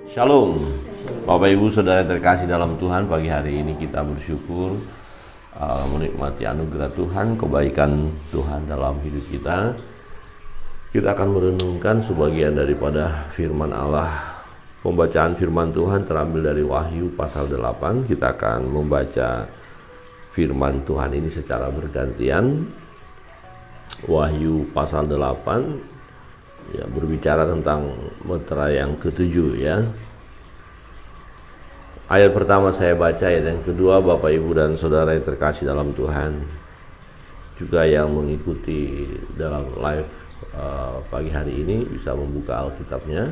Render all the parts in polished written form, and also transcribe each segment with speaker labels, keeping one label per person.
Speaker 1: Shalom, Bapak Ibu Saudara yang terkasih dalam Tuhan. Pagi hari ini kita bersyukur menikmati anugerah Tuhan, kebaikan Tuhan dalam hidup kita. Kita akan merenungkan sebagian daripada firman Allah. Pembacaan firman Tuhan terambil dari Wahyu pasal 8. Kita akan membaca firman Tuhan ini secara bergantian. Wahyu pasal 8 ya, berbicara tentang meterai yang ketujuh ya. Ayat pertama saya baca, ayat yang kedua Bapak Ibu dan Saudara yang terkasih dalam Tuhan, juga yang mengikuti dalam live pagi hari ini bisa membuka Alkitabnya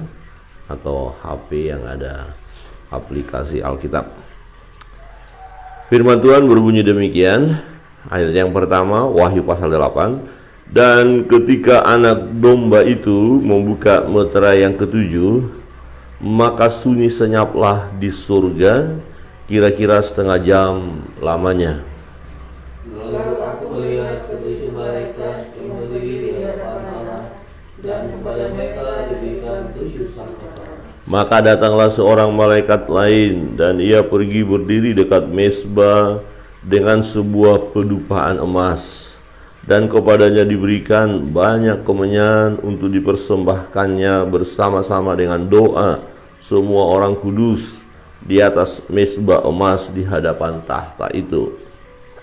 Speaker 1: atau HP yang ada aplikasi Alkitab. Firman Tuhan berbunyi demikian. Ayat yang pertama, Wahyu pasal 8. Dan ketika anak domba itu membuka meterai yang ketujuh, maka sunyi senyaplah di surga kira-kira setengah jam lamanya.
Speaker 2: Lalu aku melihat ketujuh malaikat yang berdiri di hadapan Allah, dan kepada mereka diberikan 7 sangkakala.
Speaker 1: Maka datanglah seorang malaikat lain, dan ia pergi berdiri dekat mezbah dengan sebuah pedupaan emas, dan kepadanya diberikan banyak kemenyan untuk dipersembahkannya bersama-sama dengan doa semua orang kudus di atas mezbah emas di hadapan tahta itu.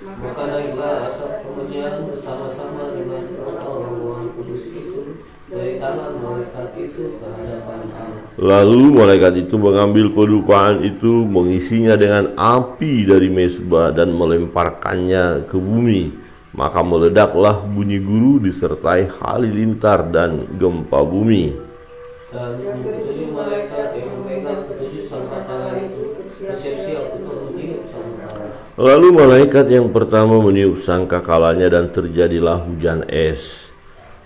Speaker 2: Maka naiklah asap kemenyan bersama-sama dengan doa orang-orang kudus itu dari tangan malaikat itu ke hadapan Allah.
Speaker 1: Lalu malaikat itu mengambil pedupaan itu, mengisinya dengan api dari mezbah dan melemparkannya ke bumi. Maka meledaklah bunyi guru disertai halilintar dan gempa bumi.
Speaker 2: Dan ketujuh malaikat yang memegang ketujuh sangkakala itu bersiap-siap untuk meniup sangkakala.
Speaker 1: Lalu malaikat yang pertama meniup sangkakalanya, dan terjadilah hujan es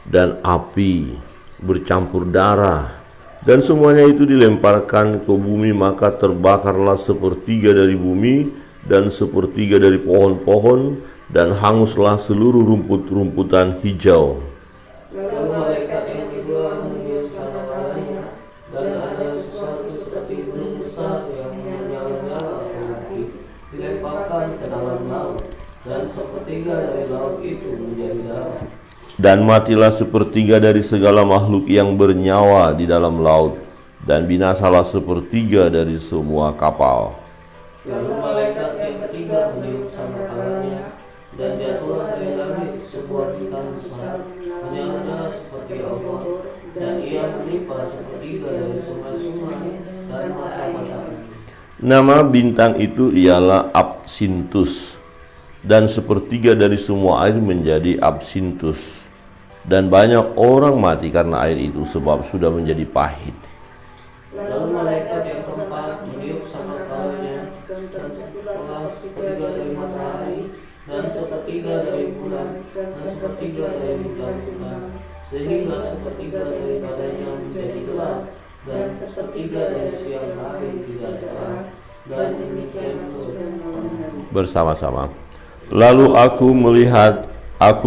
Speaker 1: dan api bercampur darah, dan semuanya itu dilemparkan ke bumi. Maka terbakarlah 1/3 dari bumi dan 1/3 dari pohon-pohon, dan hanguslah seluruh rumput-rumputan hijau.
Speaker 2: Lalu malaikat yang kedua meniup sangkakalanya, dan ada sesuatu seperti gunung besar yang menyala-nyala api dilemparkan ke dalam laut, dan 1/3 dari laut itu menjadi darah.
Speaker 1: Dan matilah 1/3 dari segala makhluk yang bernyawa di dalam laut, dan binasalah 1/3 dari semua kapal.
Speaker 2: Lalu malaikat yang ketiga meniup sangkakalanya, dan jatuhlah dari langit sebuah bintang besar, menyala-nyala seperti obor, dan ia menimpa 1/3 dari sungai-sungai dan mata-mata.
Speaker 1: Nama bintang itu ialah Absintus, dan 1/3 dari semua air menjadi absintus, dan banyak orang mati karena air itu, sebab sudah menjadi pahit.
Speaker 2: Lalu malaikat yang keempat meniup sangkakalanya, dan tertutuplah 1/3 dari matahari, dan 1/3 dari bulan, dan 1/3 dari bintang-bintang, sehingga 1/3 daripadanya menjadi gelap, dan 1/3 dari siang hari tidak terang, dan demikian
Speaker 1: Bersama-sama. Lalu aku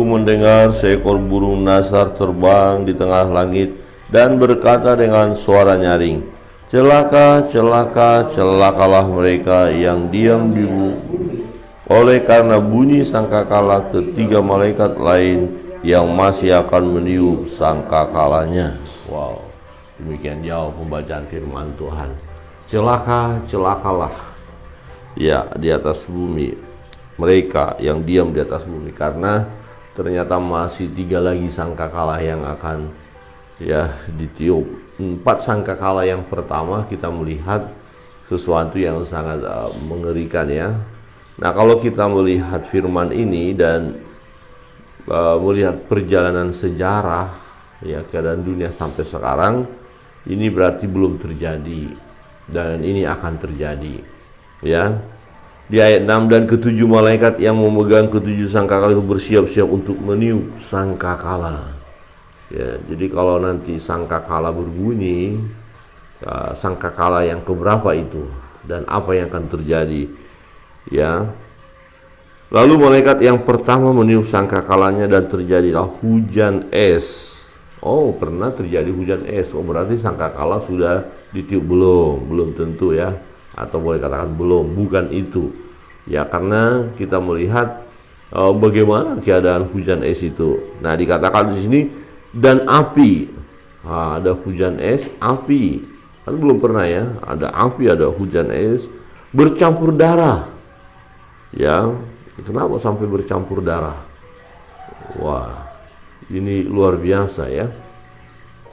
Speaker 1: mendengar seekor burung nasar terbang di tengah langit dan berkata dengan suara nyaring, "Celaka, celaka, celakalah mereka yang diam di bumi, oleh karena bunyi sangkakala ketiga malaikat lain yang masih akan meniup sangkakalanya." Wow, demikian jauh pembacaan firman Tuhan. Celaka, celakalah ya di atas bumi, mereka yang diam di atas bumi, karena ternyata masih 3 lagi sangkakala yang akan ya ditiup. 4 sangkakala yang pertama kita melihat sesuatu yang sangat mengerikan ya. Nah, kalau kita melihat firman ini dan melihat perjalanan sejarah ya, keadaan dunia sampai sekarang, ini berarti belum terjadi, dan ini akan terjadi ya. Di ayat 6, dan ketujuh malaikat yang memegang ketujuh sangkakala itu bersiap-siap untuk meniup sangkakala. Ya, jadi kalau nanti sangkakala berbunyi, sangkakala yang keberapa itu dan apa yang akan terjadi ya. Lalu malaikat yang pertama meniup sangkakalanya, dan terjadilah hujan es Oh, pernah terjadi hujan es. Oh, berarti sangkakala sudah ditiup belum? Belum tentu ya. Atau boleh katakan belum, bukan itu. Ya, karena kita melihat bagaimana keadaan hujan es itu. Nah, dikatakan di sini dan api. Nah, ada hujan es, api. Kan belum pernah ya, ada api, ada hujan es bercampur darah. Ya, kenapa sampai bercampur darah? Wah, ini luar biasa ya.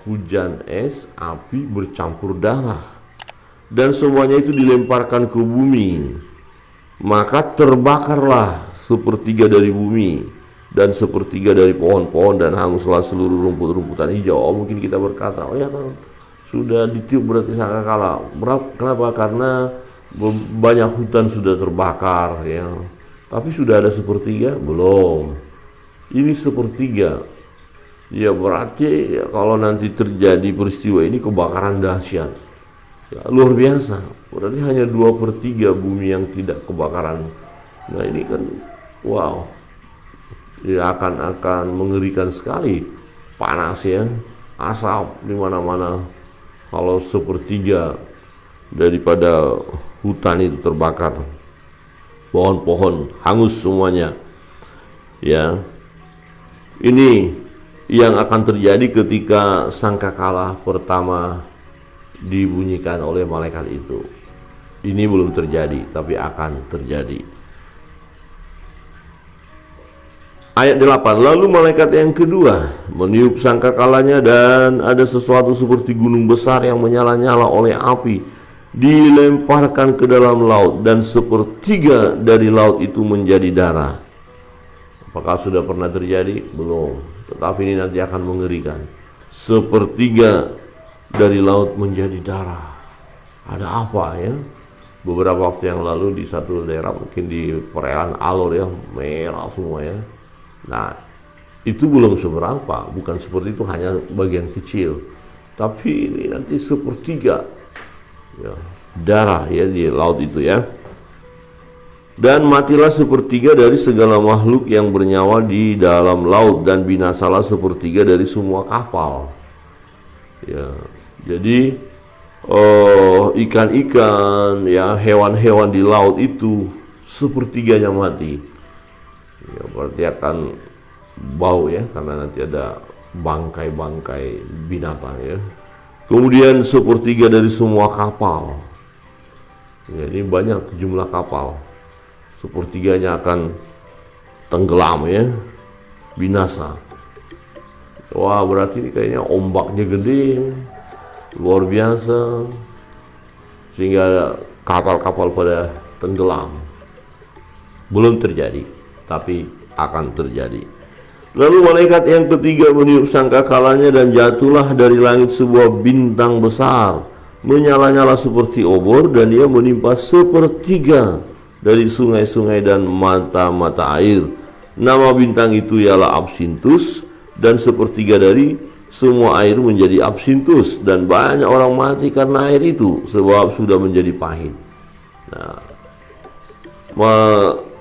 Speaker 1: Hujan es, api bercampur darah. Dan semuanya itu dilemparkan ke bumi. Maka terbakarlah sepertiga dari bumi dan sepertiga dari pohon-pohon dan hanguslah seluruh rumput-rumputan hijau. Oh, mungkin kita berkata, oh ya kan sudah ditiup berarti sangkakala. Kenapa? Karena banyak hutan sudah terbakar ya. Tapi sudah ada sepertiga? Belum. Ini sepertiga. Ya berarti ya, kalau nanti terjadi peristiwa ini kebakaran dahsyat ya, luar biasa. Berarti hanya 2/3 bumi yang tidak kebakaran. Nah ini kan wow, ya akan mengerikan sekali. Panas ya, asap di mana-mana. Kalau sepertiga daripada hutan itu terbakar, pohon-pohon hangus semuanya ya. Ini yang akan terjadi ketika sangkakala pertama dibunyikan oleh malaikat itu. Ini belum terjadi, tapi akan terjadi. Ayat 8, lalu malaikat yang kedua meniup sangkakalanya dan ada sesuatu seperti gunung besar yang menyala-nyala oleh api dilemparkan ke dalam laut dan sepertiga dari laut itu menjadi darah. Apakah sudah pernah terjadi? Belum. Tetapi ini nanti akan mengerikan. Sepertiga dari laut menjadi darah. Ada apa ya? Beberapa waktu yang lalu di satu daerah, mungkin di perairan Alor ya, merah semua ya. Nah, itu belum seberapa. Bukan seperti itu, hanya bagian kecil. Tapi ini nanti sepertiga ya, darah ya di laut itu ya. Dan matilah sepertiga dari segala makhluk yang bernyawa di dalam laut dan binasalah sepertiga dari semua kapal. Ya, jadi ikan-ikan ya, hewan-hewan di laut itu sepertiganya mati. Ya, berarti akan bau ya, karena nanti ada bangkai-bangkai binatang ya. Kemudian sepertiga dari semua kapal. Ya, ini banyak jumlah kapal. Sepertiganya akan tenggelam ya, binasa. Wah, berarti ini kayaknya ombaknya gede, luar biasa, sehingga kapal-kapal pada tenggelam. Belum terjadi, tapi akan terjadi. Lalu malaikat yang ketiga meniup sangkakalanya dan jatuhlah dari langit sebuah bintang besar, menyala-nyala seperti obor, dan ia menimpa sepertiga dari sungai-sungai dan mata-mata air. Nama bintang itu ialah Absintus, dan sepertiga dari semua air menjadi absintus, dan banyak orang mati karena air itu sebab sudah menjadi pahit. Nah,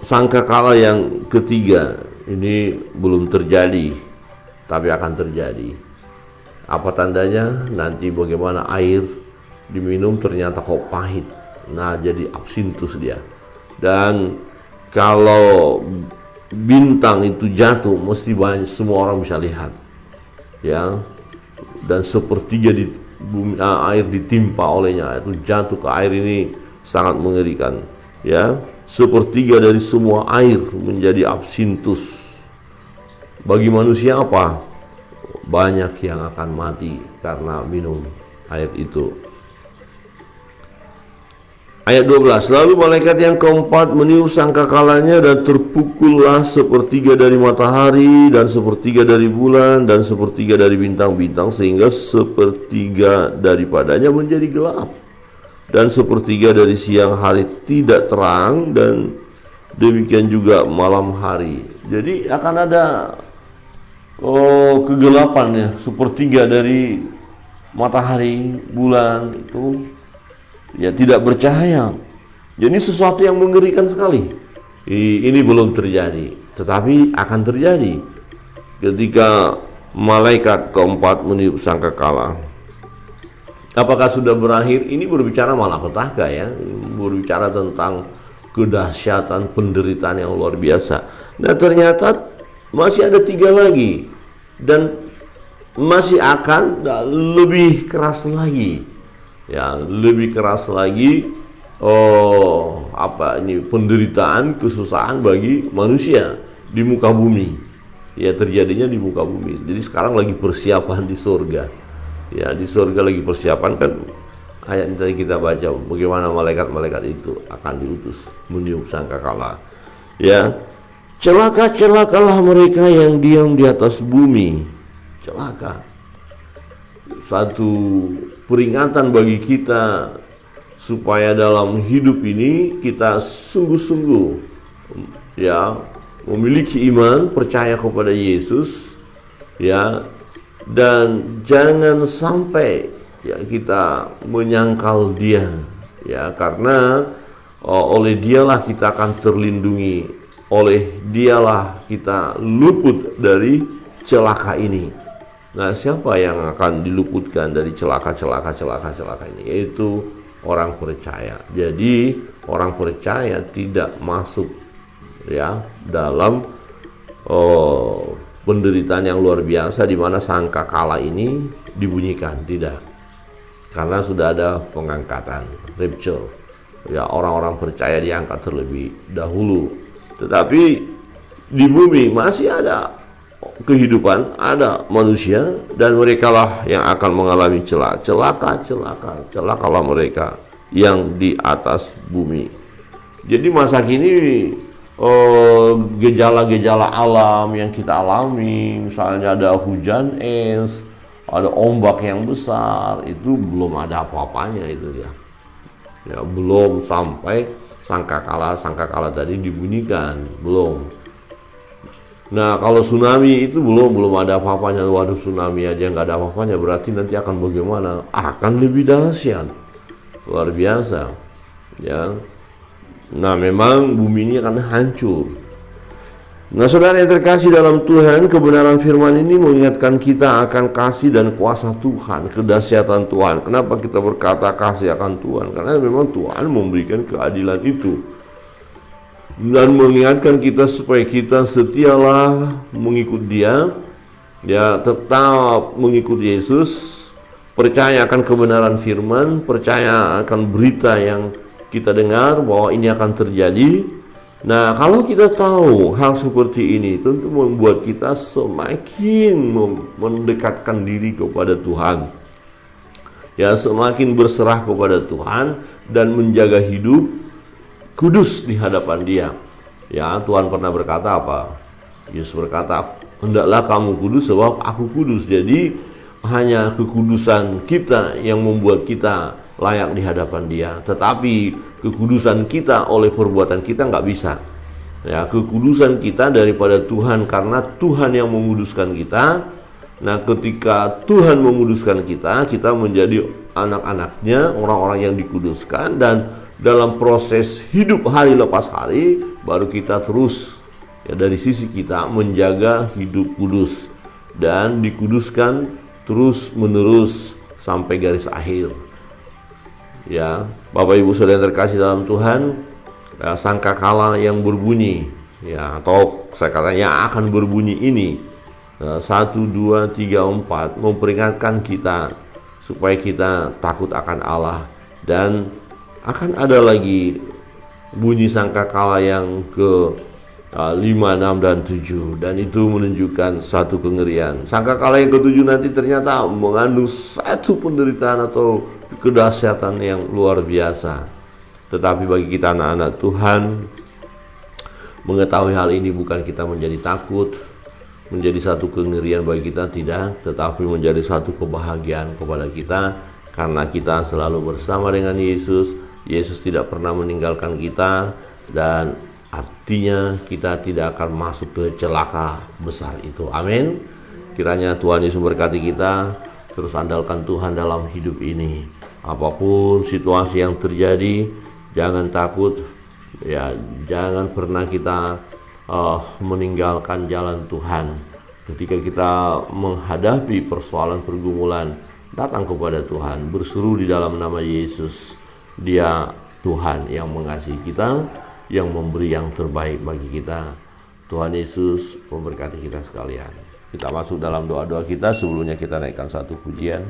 Speaker 1: sangkakala yang ketiga ini belum terjadi, tapi akan terjadi. Apa tandanya? Nanti bagaimana air diminum ternyata kok pahit. Nah, jadi absintus dia. Dan kalau bintang itu jatuh, mesti banyak, semua orang bisa lihat ya. Dan sepertiga di bumi, air ditimpa olehnya, itu jatuh ke air. Ini sangat mengerikan ya. Sepertiga dari semua air menjadi absintus. Bagi manusia apa? Banyak yang akan mati karena minum air itu. Ayat 12, lalu malaikat yang keempat meniup sangkakalanya dan terpukullah sepertiga dari matahari dan sepertiga dari bulan dan sepertiga dari bintang-bintang, sehingga sepertiga daripadanya menjadi gelap dan sepertiga dari siang hari tidak terang, dan demikian juga malam hari. Jadi akan ada kegelapan ya, sepertiga dari matahari, bulan itu ya tidak bercahaya. Jadi sesuatu yang mengerikan sekali. Ini belum terjadi, tetapi akan terjadi ketika malaikat keempat meniup sangkakala. Apakah sudah berakhir? Ini berbicara malapetaka ya, berbicara tentang kedahsyatan penderitaan yang luar biasa. Nah ternyata masih ada 3 lagi, dan masih akan lebih keras lagi, ya lebih keras lagi. Penderitaan, kesusahan bagi manusia di muka bumi, ya terjadinya di muka bumi. Jadi sekarang lagi persiapan di surga. Ya di surga lagi persiapan, kan ayat yang tadi kita baca bagaimana malaikat-malaikat itu akan diutus meniup sangkakala. Ya, celakalah mereka yang diam di atas bumi. Celaka. Satu peringatan bagi kita supaya dalam hidup ini kita sungguh-sungguh ya memiliki iman, percaya kepada Yesus, ya, dan jangan sampai ya kita menyangkal Dia, ya, karena oleh Dialah kita akan terlindungi, oleh Dialah kita luput dari celaka ini. Nah, siapa yang akan diluputkan dari celaka ini? Yaitu orang percaya. Jadi orang percaya tidak masuk ya dalam penderitaan yang luar biasa di mana sangkakala ini dibunyikan, tidak. Karena sudah ada pengangkatan, rapture. Ya, orang-orang percaya diangkat terlebih dahulu. Tetapi di bumi masih ada kehidupan, ada manusia, dan merekalah yang akan mengalami celakalah mereka yang di atas bumi. Jadi masa kini gejala-gejala alam yang kita alami, misalnya ada hujan es, ada ombak yang besar, itu belum ada apa-apanya itu ya. Ya, belum sampai sangkakala tadi dibunyikan, belum. Nah, kalau tsunami itu belum ada apa-apanya. Waduh, tsunami aja nggak ada apa-apanya, berarti nanti akan bagaimana? Akan lebih dahsyat, luar biasa, ya. Nah, memang bumi ini akan hancur. Nah, saudara yang terkasih dalam Tuhan, kebenaran firman ini mengingatkan kita akan kasih dan kuasa Tuhan, kedahsyatan Tuhan. Kenapa kita berkata kasih akan Tuhan? Karena memang Tuhan memberikan keadilan itu, dan mengingatkan kita supaya kita setialah mengikut Dia, ya, tetap mengikut Yesus, percaya akan kebenaran firman, percaya akan berita yang kita dengar bahwa ini akan terjadi. Nah, kalau kita tahu hal seperti ini, tentu membuat kita semakin mendekatkan diri kepada Tuhan, ya, semakin berserah kepada Tuhan dan menjaga hidup kudus di hadapan Dia. Ya, Tuhan pernah berkata apa? Yesus berkata, hendaklah kamu kudus sebab aku kudus. Jadi hanya kekudusan kita yang membuat kita layak di hadapan Dia, tetapi kekudusan kita oleh perbuatan kita nggak bisa. Ya, kekudusan kita daripada Tuhan, karena Tuhan yang menguduskan kita. Nah, ketika Tuhan menguduskan kita, kita menjadi anak-anaknya, orang-orang yang dikuduskan, dan dalam proses hidup hari lepas hari, baru kita terus ya dari sisi kita menjaga hidup kudus dan dikuduskan terus menerus sampai garis akhir. Ya, Bapak Ibu Saudara yang terkasih dalam Tuhan, ya, sangkakala yang berbunyi, ya, atau saya katakan yang akan berbunyi ini, 1, 2, 3, 4 memperingatkan kita supaya kita takut akan Allah. Dan akan ada lagi bunyi sangkakala yang ke 5, 6, dan 7, dan itu menunjukkan satu kengerian. Sangkakala yang ke-7 nanti ternyata mengandung satu penderitaan atau kedahsyatan yang luar biasa. Tetapi bagi kita anak-anak Tuhan, mengetahui hal ini bukan kita menjadi takut, menjadi satu kengerian bagi kita, tidak, tetapi menjadi satu kebahagiaan kepada kita, karena kita selalu bersama dengan Yesus. Yesus tidak pernah meninggalkan kita, dan artinya kita tidak akan masuk ke celaka besar itu. Amin. Kiranya Tuhan Yesus berkati kita, terus andalkan Tuhan dalam hidup ini. Apapun situasi yang terjadi, jangan takut, ya, jangan pernah kita meninggalkan jalan Tuhan, Ketika kita menghadapi persoalan pergumulan, datang kepada Tuhan, berseru di dalam nama Yesus. Dia Tuhan yang mengasihi kita, yang memberi yang terbaik bagi kita. Tuhan Yesus memberkati kita sekalian. Kita masuk dalam doa-doa kita. Sebelumnya kita naikkan satu pujian.